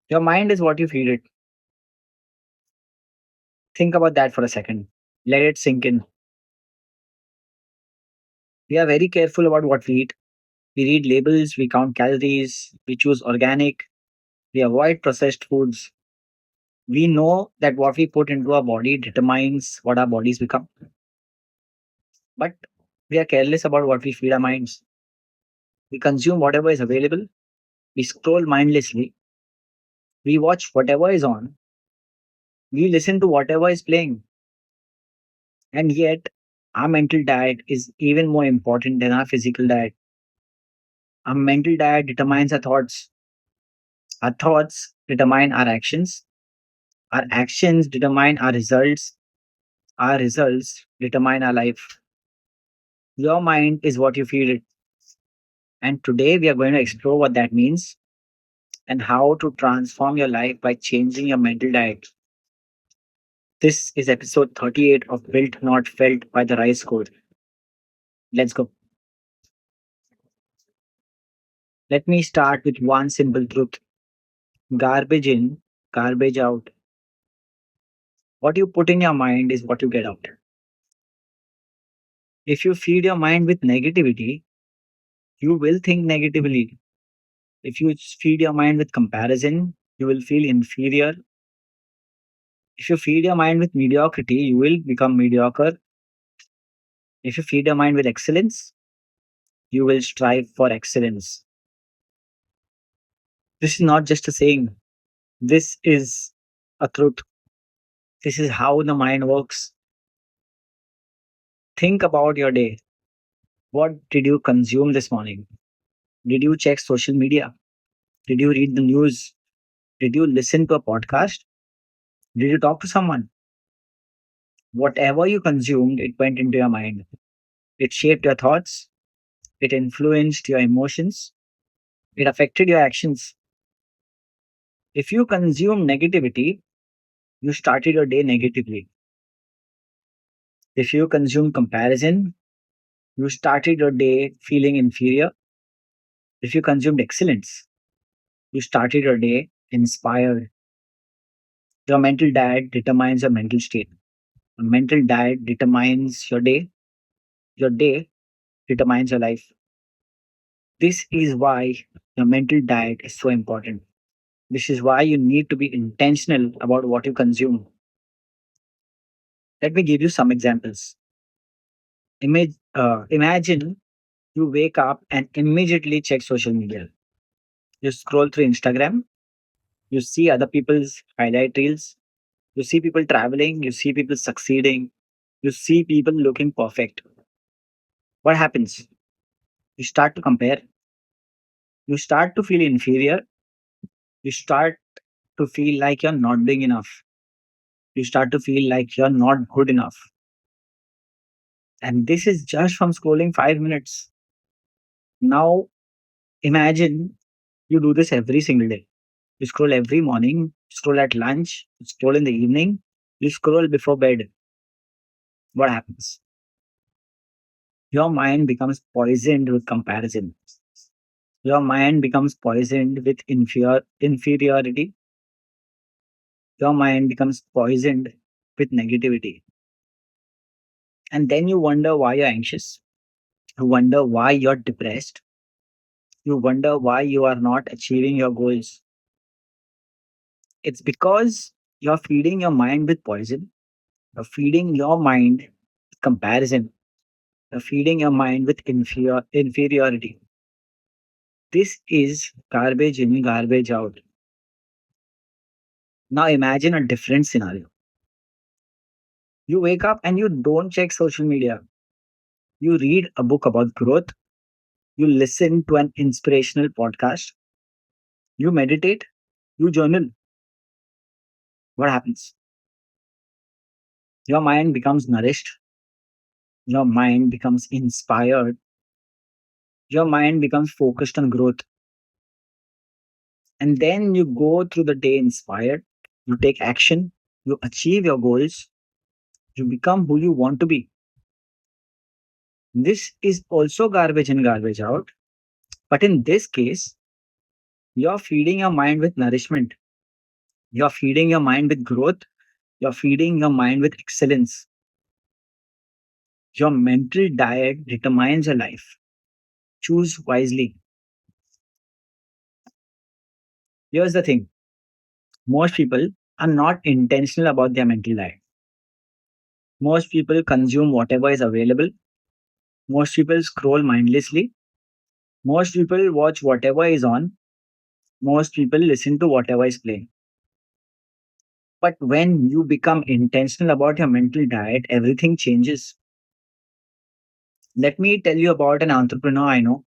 Your mind is what you feed it. Think about that for a second. Let it sink in. We are very careful about what we eat. We read labels, we count calories, we choose organic, we avoid processed foods. We know that what we put into our body determines what our bodies become. But we are careless about what we feed our minds. We consume whatever is available, we scroll mindlessly, we watch whatever is on, we listen to whatever is playing. And yet, our mental diet is even more important than our physical diet. Our mental diet determines our thoughts determine our actions determine our results determine our life. Your mind is what you feed it. And today we are going to explore what that means and how to transform your life by changing your mental diet. This is episode 38 of Built Not Felt by the Rice Code. Let's go. Let me start with one simple truth: garbage in, garbage out. What you put in your mind is what you get out. If you feed your mind with negativity, you will think negatively. If you feed your mind with comparison, you will feel inferior. If you feed your mind with mediocrity, you will become mediocre. If you feed your mind with excellence, you will strive for excellence. This is not just a saying, this is a truth. This is how the mind works. Think about your day. What did you consume this morning? Did you check social media? Did you read the news? Did you listen to a podcast? Did you talk to someone? Whatever you consumed, it went into your mind. It shaped your thoughts. It influenced your emotions. It affected your actions. If you consume negativity, you started your day negatively. If you consume comparison, you started your day feeling inferior. If you consumed excellence, you started your day inspired. Your mental diet determines your mental state. A mental diet determines your day. Your day determines your life. This is why your mental diet is so important. This is why you need to be intentional about what you consume. Let me give you some examples. Imagine you wake up and immediately check social media. You scroll through Instagram, you see other people's highlight reels, you see people traveling, you see people succeeding, you see people looking perfect. What happens? You start to compare, you start to feel inferior, you start to feel like you're not doing enough, you start to feel like you're not good enough. And this is just from scrolling 5 minutes. Now, imagine you do this every single day. You scroll every morning, scroll at lunch, scroll in the evening, you scroll before bed. What happens? Your mind becomes poisoned with comparison. Your mind becomes poisoned with inferiority. Your mind becomes poisoned with negativity. And then you wonder why you're anxious. You wonder why you're depressed. You wonder why you are not achieving your goals. It's because you're feeding your mind with poison. You're feeding your mind with comparison. You're feeding your mind with inferiority. This is garbage in, garbage out. Now imagine a different scenario. You wake up and you don't check social media. You read a book about growth. You listen to an inspirational podcast. You meditate. You journal. What happens? Your mind becomes nourished. Your mind becomes inspired. Your mind becomes focused on growth. And then you go through the day inspired. You take action. You achieve your goals. You become who you want to be. This is also garbage in, garbage out. But in this case, you're feeding your mind with nourishment. You're feeding your mind with growth. You're feeding your mind with excellence. Your mental diet determines your life. Choose wisely. Here's the thing, most people are not intentional about their mental diet. Most people consume whatever is available. Most people scroll mindlessly. Most people watch whatever is on. Most people listen to whatever is playing. But when you become intentional about your mental diet, everything changes. Let me tell you about an entrepreneur I know.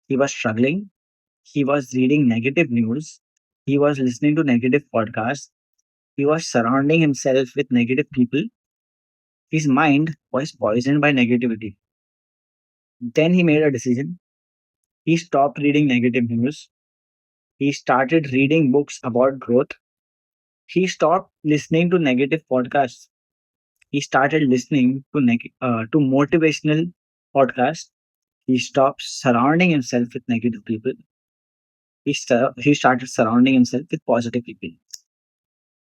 He was struggling. He was reading negative news. He was listening to negative podcasts. He was surrounding himself with negative people. His mind was poisoned by negativity. Then he made a decision. He stopped reading negative news. He started reading books about growth. He stopped listening to negative podcasts. He started listening to to motivational podcasts. He stopped surrounding himself with negative people. He started surrounding himself with positive people.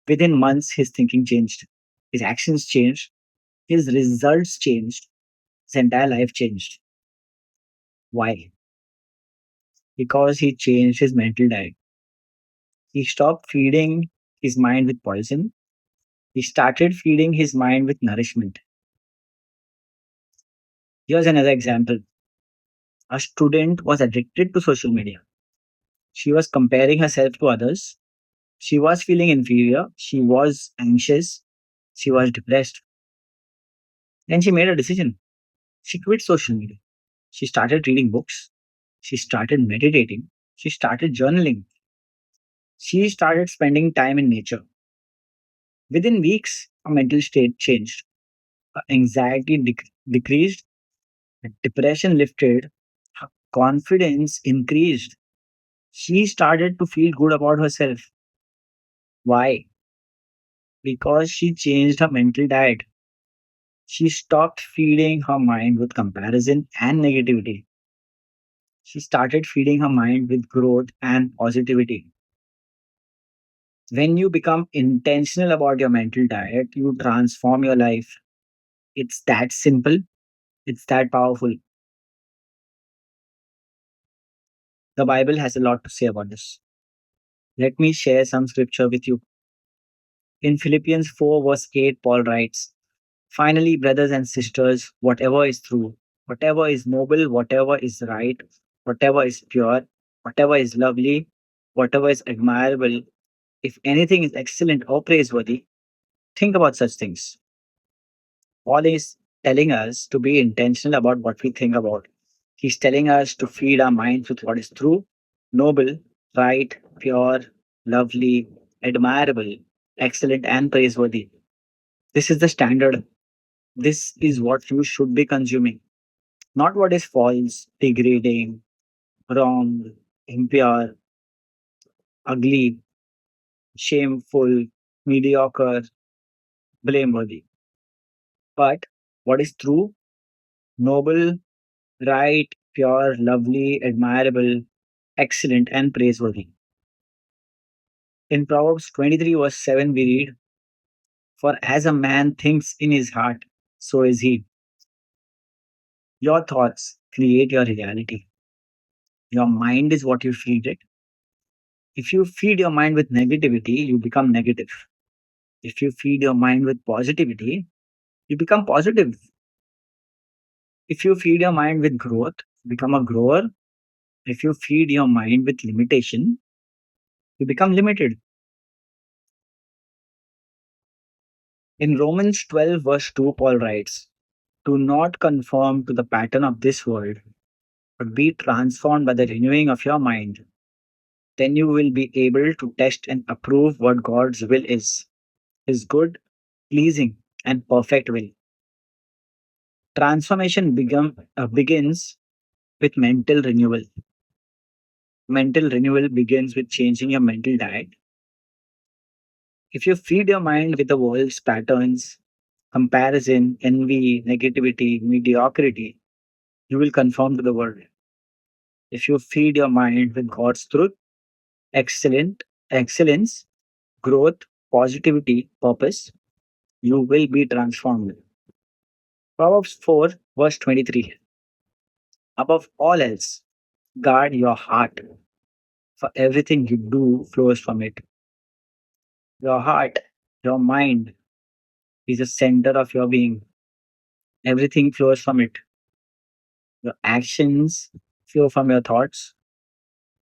Within months, his thinking changed. His actions changed. His results changed. His entire life changed. Why? Because he changed his mental diet. He stopped feeding his mind with poison. He started feeding his mind with nourishment. Here's another example. A student was addicted to social media. She was comparing herself to others. She was feeling inferior. She was anxious. She was depressed. Then she made a decision. She quit social media. She started reading books. She started meditating. She started journaling. She started spending time in nature. Within weeks, her mental state changed. Her anxiety decreased. Her depression lifted. Her confidence increased. She started to feel good about herself. Why? Because she changed her mental diet. She stopped feeding her mind with comparison and negativity. She started feeding her mind with growth and positivity. When you become intentional about your mental diet, you transform your life. It's that simple, it's that powerful. The Bible has a lot to say about this. Let me share some scripture with you. In Philippians 4, verse 8, Paul writes, finally, brothers and sisters, whatever is true, whatever is noble, whatever is right, whatever is pure, whatever is lovely, whatever is admirable, if anything is excellent or praiseworthy, think about such things. Paul is telling us to be intentional about what we think about. He's telling us to feed our minds with what is true, noble, right, pure, lovely, admirable, excellent, and praiseworthy. This is the standard. This is what you should be consuming, not what is false, degrading, wrong, impure, ugly, shameful, mediocre, blameworthy. But what is true, noble, right, pure, lovely, admirable, excellent, and praiseworthy. In Proverbs 23, verse 7, we read, for as a man thinks in his heart, so is he. Your thoughts create your reality. Your mind is what you feed it. If you feed your mind with negativity, you become negative. If you feed your mind with positivity, you become positive. If you feed your mind with growth, you become a grower. If you feed your mind with limitation, you become limited. In Romans 12, verse 2, Paul writes, do not conform to the pattern of this world, but be transformed by the renewing of your mind. Then you will be able to test and approve what God's will is, his good, pleasing, and perfect will. Transformation begins with mental renewal. Mental renewal begins with changing your mental diet. If you feed your mind with the world's patterns, comparison, envy, negativity, mediocrity, you will conform to the world. If you feed your mind with God's truth, excellence, growth, positivity, purpose, you will be transformed. Proverbs 4, verse 23. Above all else, guard your heart, for everything you do flows from it. Your heart, your mind is the center of your being. Everything flows from it. Your actions flow from your thoughts.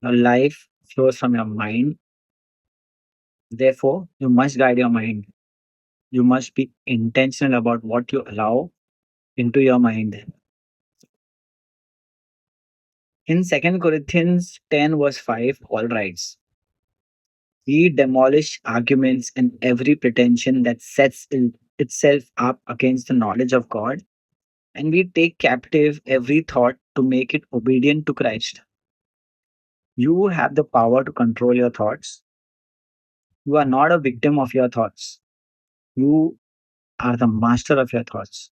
Your life flows from your mind. Therefore, you must guide your mind. You must be intentional about what you allow into your mind. In Second Corinthians 10, verse 5, Paul writes, we demolish arguments and every pretension that itself up against the knowledge of God, and we take captive every thought to make it obedient to Christ. You have the power to control your thoughts. You are not a victim of your thoughts. You are the master of your thoughts.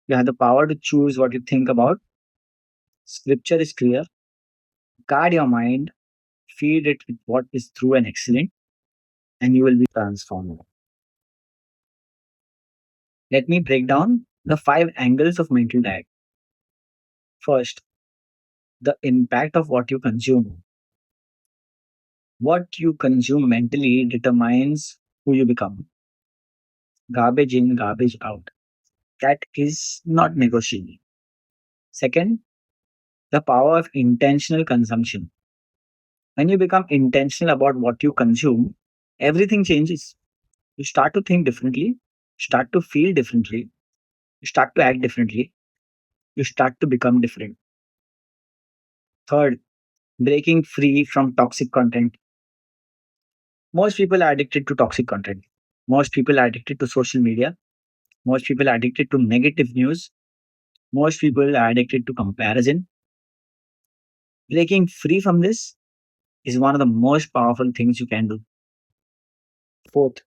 You have the power to choose what you think about. Scripture is clear. Guard your mind, feed it with what is true and excellent, and you will be transformed. Let me break down the five angles of mental diet. First, the impact of what you consume. What you consume mentally determines who you become. Garbage in, garbage out. That is not negotiable. Second, the power of intentional consumption. When you become intentional about what you consume, everything changes. You start to think differently, start to feel differently, you start to act differently, you start to become different. Third, breaking free from toxic content. Most people are addicted to toxic content. Most people are addicted to social media. Most people are addicted to negative news. Most people are addicted to comparison. Breaking free from this is one of the most powerful things you can do. Fourth,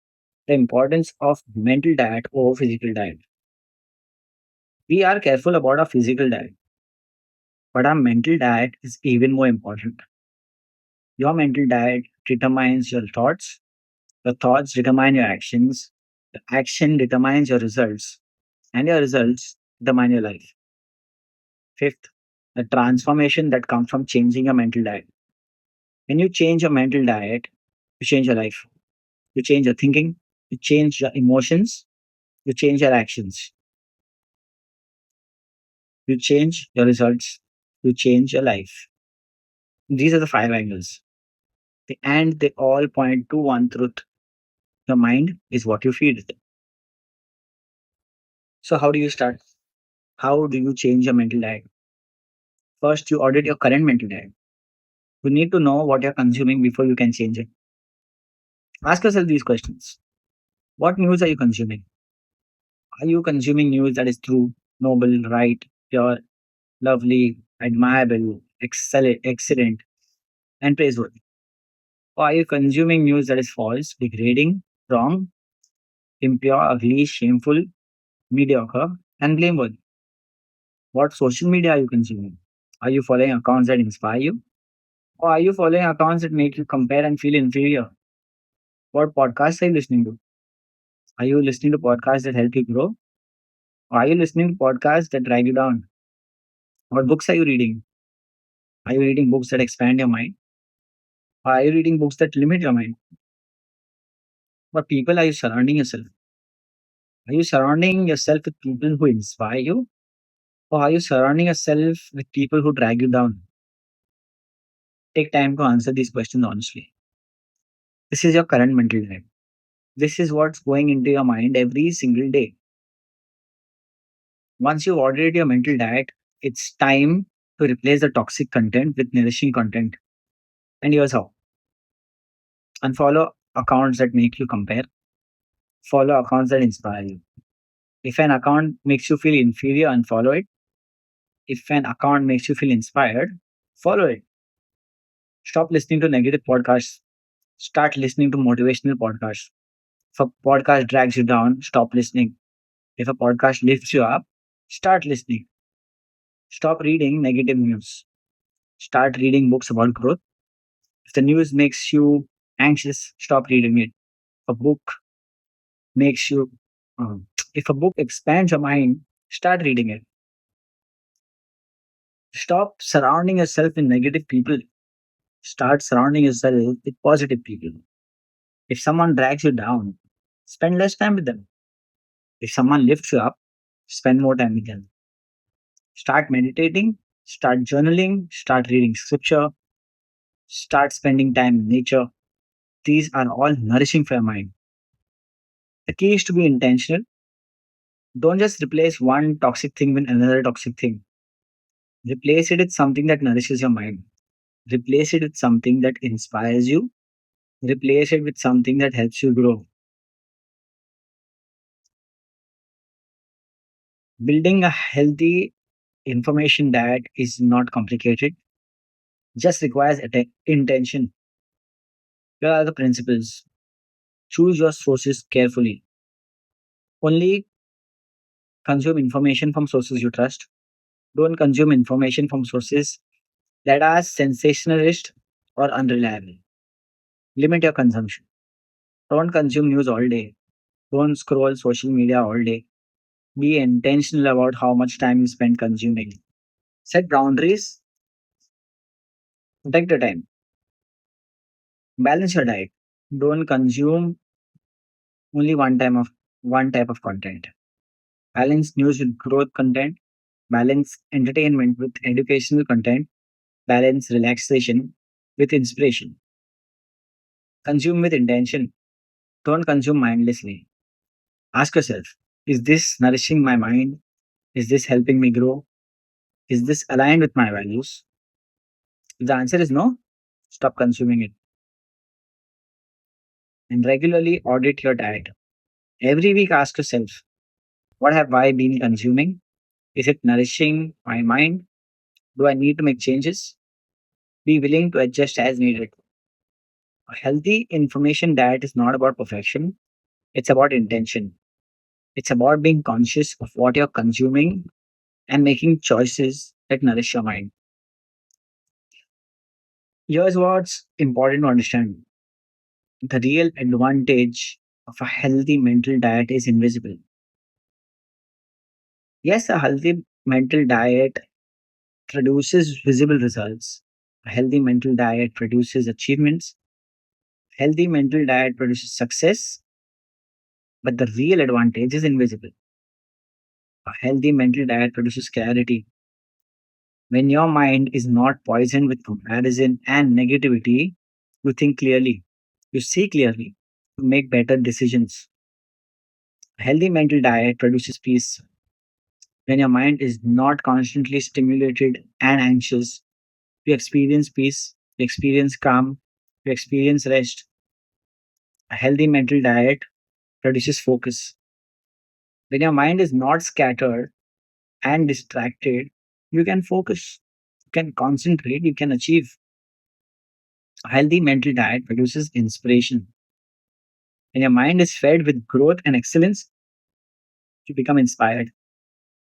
the importance of mental diet over physical diet. We are careful about our physical diet, but our mental diet is even more important. Your mental diet determines your thoughts determine your actions, the action determines your results, and your results determine your life. Fifth, the transformation that comes from changing your mental diet. When you change your mental diet, you change your life. You change your thinking, you change your emotions, you change your actions, you change your results, you change your life. These are the five angles. And they all point to one truth. Your mind is what you feed it. So, how do you start? How do you change your mental diet? First, you audit your current mental diet. You need to know what you're consuming before you can change it. Ask yourself these questions. What news are you consuming? Are you consuming news that is true, noble, right, pure, lovely, admirable, excellent, and praiseworthy? Or are you consuming news that is false, degrading, wrong, impure, ugly, shameful, mediocre, and blameworthy? What social media are you consuming? Are you following accounts that inspire you? Or are you following accounts that make you compare and feel inferior? What podcasts are you listening to? Are you listening to podcasts that help you grow? Or are you listening to podcasts that drag you down? What books are you reading? Are you reading books that expand your mind? Or are you reading books that limit your mind? What people are you surrounding yourself? Are you surrounding yourself with people who inspire you? Or are you surrounding yourself with people who drag you down? Take time to answer these questions honestly. This is your current mental diet. This is what's going into your mind every single day. Once you've ordered your mental diet, it's time to replace the toxic content with nourishing content. And here's how: unfollow accounts that make you compare, follow accounts that inspire you. If an account makes you feel inferior, unfollow it. If an account makes you feel inspired, follow it. Stop listening to negative podcasts. Start listening to motivational podcasts. If a podcast drags you down, stop listening. If a podcast lifts you up, start listening. Stop reading negative news. Start reading books about growth. If the news makes you anxious, stop reading it. A book makes you, if a book expands your mind, start reading it. Stop surrounding yourself with negative people. Start surrounding yourself with positive people. If someone drags you down, spend less time with them. If someone lifts you up, spend more time with them. Start meditating, start journaling, start reading scripture, start spending time in nature. These are all nourishing for your mind. The key is to be intentional. Don't just replace one toxic thing with another toxic thing. Replace it with something that nourishes your mind. Replace it with something that inspires you. Replace it with something that helps you grow. Building a healthy information diet is not complicated, just requires intention. Here are the principles. Choose your sources carefully. Only consume information from sources you trust. Don't consume information from sources that are sensationalist or unreliable. Limit your consumption. Don't consume news all day. Don't scroll social media all day. Be intentional about how much time you spend consuming. Set boundaries. Protect the time. Balance your diet. Don't consume only one type of content. Balance news with growth content. Balance entertainment with educational content. Balance relaxation with inspiration. Consume with intention. Don't consume mindlessly. Ask yourself, is this nourishing my mind? Is this helping me grow? Is this aligned with my values? If the answer is no, stop consuming it and regularly audit your diet. Every week, ask yourself, what have I been consuming? Is it nourishing my mind? Do I need to make changes? Be willing to adjust as needed. A healthy information diet is not about perfection, it's about intention. It's about being conscious of what you're consuming and making choices that nourish your mind. Here's what's important to understand: the real advantage of a healthy mental diet is invisible. Yes, a healthy mental diet produces visible results. A healthy mental diet produces achievements. Healthy mental diet produces success, but the real advantage is invisible. A healthy mental diet produces clarity. When your mind is not poisoned with comparison and negativity, you think clearly, you see clearly, you make better decisions. A healthy mental diet produces peace. When your mind is not constantly stimulated and anxious, you experience peace, you experience calm, you experience rest. A healthy mental diet produces focus. When your mind is not scattered and distracted, you can focus, you can concentrate, you can achieve. A healthy mental diet produces inspiration. When your mind is fed with growth and excellence, you become inspired,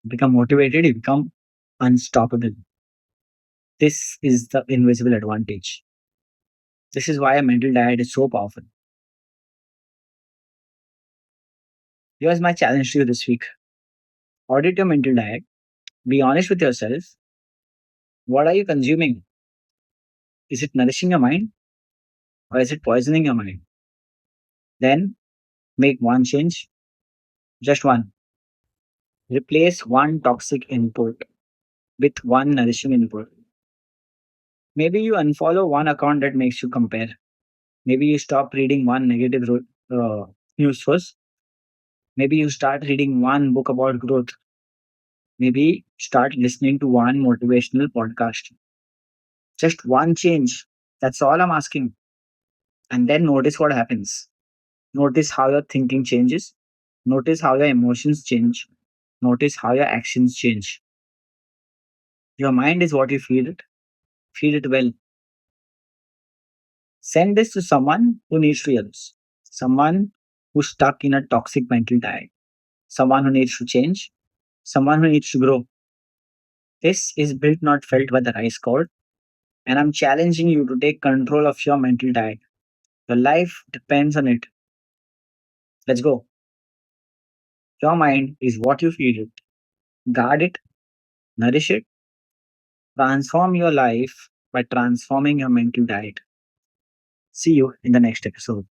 you become motivated, you become unstoppable. This is the invisible advantage. This is why a mental diet is so powerful. Here's my challenge to you this week: audit your mental diet, be honest with yourself. What are you consuming? Is it nourishing your mind or is it poisoning your mind? Then make one change, just one. Replace one toxic input with one nourishing input. Maybe you unfollow one account that makes you compare. Maybe you stop reading one negative news source. Maybe you start reading one book about growth. Maybe start listening to one motivational podcast. Just one change. That's all I'm asking. And then notice what happens. Notice how your thinking changes. Notice how your emotions change. Notice how your actions change. Your mind is what you feed it. Feed it well. Send this to someone who needs to hear this. Someone who's stuck in a toxic mental diet. Someone who needs to change. Someone who needs to grow. This is built not felt by the rice code. And I'm challenging you to take control of your mental diet. Your life depends on it. Let's go. Your mind is what you feed it. Guard it, nourish it, transform your life by transforming your mental diet. See you in the next episode.